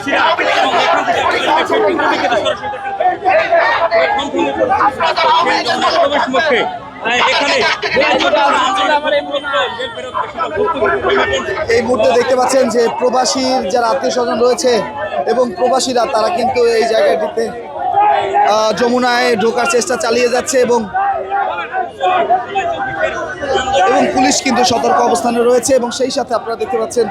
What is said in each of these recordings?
প্রবাসীরা এবং এখান থেকে প্রবেশ মুখে এখানে এই মুহূর্তে দেখতে পাচ্ছেন যে প্রবাসীর যারা আত্মীয় স্বজন রয়েছে এবং প্রবাসীরা তারা কিন্তু এই জায়গাটিতে যমুনায় ঢোকার চেষ্টা চালিয়ে যাচ্ছে এবং পুলিশ কিন্তু সতর্ক অবস্থানে রয়েছে এবং সেই সাথে আপনারা দেখতে পাচ্ছেন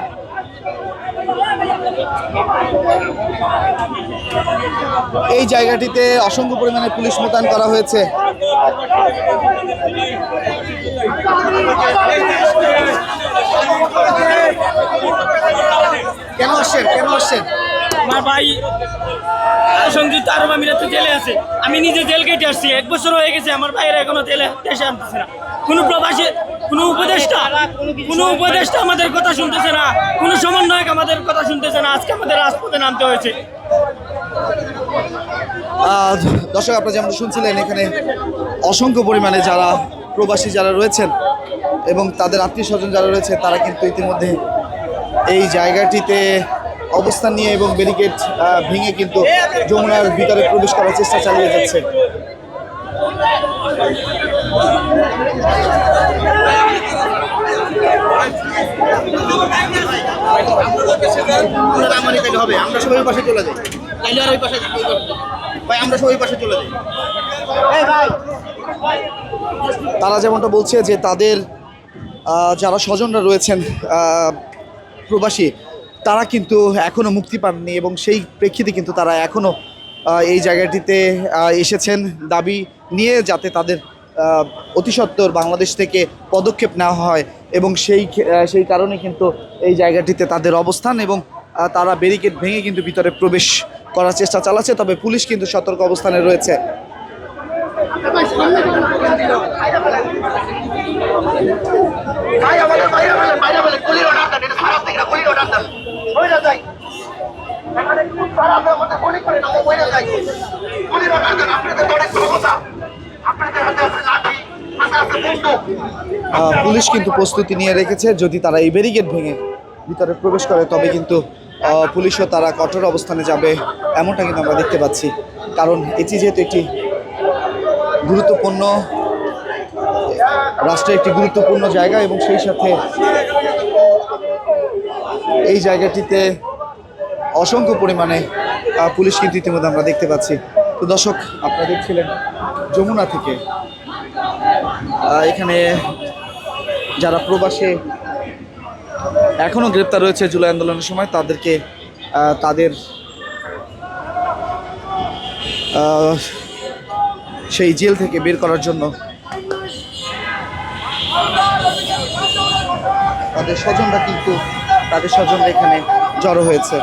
এই জায়গাটিতে অসংখ্য পরিমাণে পুলিশ মোতায়েন করা হয়েছে। কেন আসছেন? আমার ভাই সংযুক্ত আরব আমিরাতে জেলে আছে, আমি নিজে জেল কেটে আসছি, 1 বছর হয়ে গেছে। আমার ভাইয়েরা এখনো জেলে দেশে আনতেছে না। কোনো প্রবাসী কোনো উপদেষ্টা আমাদের কথা শুনতেছে না, কোনো সমন্বয়ক আমাদের কথা শুনতেছে না। আজকে আমাদের রাজপথে নামতে হয়েছে। দর্শক, আপনারা যেমন শুনছিলেন, এখানে অসংখ্য পরিমাণে যারা প্রবাসী যারা রয়েছেন এবং তাদের আত্মীয় স্বজন যারা রয়েছে তারা কিন্তু ইতিমধ্যে এই জায়গাটিতে অবস্থান নিয়ে এবং ব্যারিকেড ভেঙে কিন্তু যমুনার ভিতরে প্রবেশ করার চেষ্টা চালিয়ে যাচ্ছে। আমরা সবাই পাশে চলে যাই, তাইলে আর ওই পাশে ভাই আমরা সবাই পাশে চলে যাই। তারা যেমনটা বলছে যে তাদের যারা স্বজনরা রয়েছেন প্রবাসী, তারা কিন্তু এখনও মুক্তি পাননি এবং সেই প্রেক্ষিতে কিন্তু তারা এখনও এই জায়গাটিতে এসেছেন দাবি নিয়ে, যাতে তাদের অতি সত্বর বাংলাদেশ থেকে পদক্ষেপ নেওয়া হয় এবং সেই কারণে কিন্তু এই জায়গাটিতে তাদের অবস্থান এবং তারা ব্যারিকেড ভেঙে কিন্তু ভিতরে প্রবেশ করার চেষ্টা চালাচ্ছে। তবে পুলিশ কিন্তু সতর্ক অবস্থানে রয়েছে। পুলিশ কিন্তু প্রস্তুতি নিয়ে রেখেছে, যদি তারা এই ব্যারিকেড ভেঙে ভিতরে প্রবেশ করে তবে কিন্তু পুলিশও তারা কঠোর অবস্থানে যাবে, এমনটা কিন্তু আমরা দেখতে পাচ্ছি। কারণ এটি যেহেতু একটি গুরুত্বপূর্ণ রাষ্ট্রের একটি গুরুত্বপূর্ণ জায়গা এবং সেই সাথে এই জায়গাটিতে অসংখ্য পরিমাণে পুলিশ কিন্তু ইতিমধ্যে আমরা দেখতে পাচ্ছি। তো দর্শক, আপনারা দেখছিলেন যমুনা থেকে এখানে যারা প্রবাসে এখনও গ্রেপ্তার রয়েছে জুলাই আন্দোলনের সময়, তাদেরকে তাদের সেই জেল থেকে বের করার জন্য তাদের স্বজনরা এখানে জড়ো হয়েছে।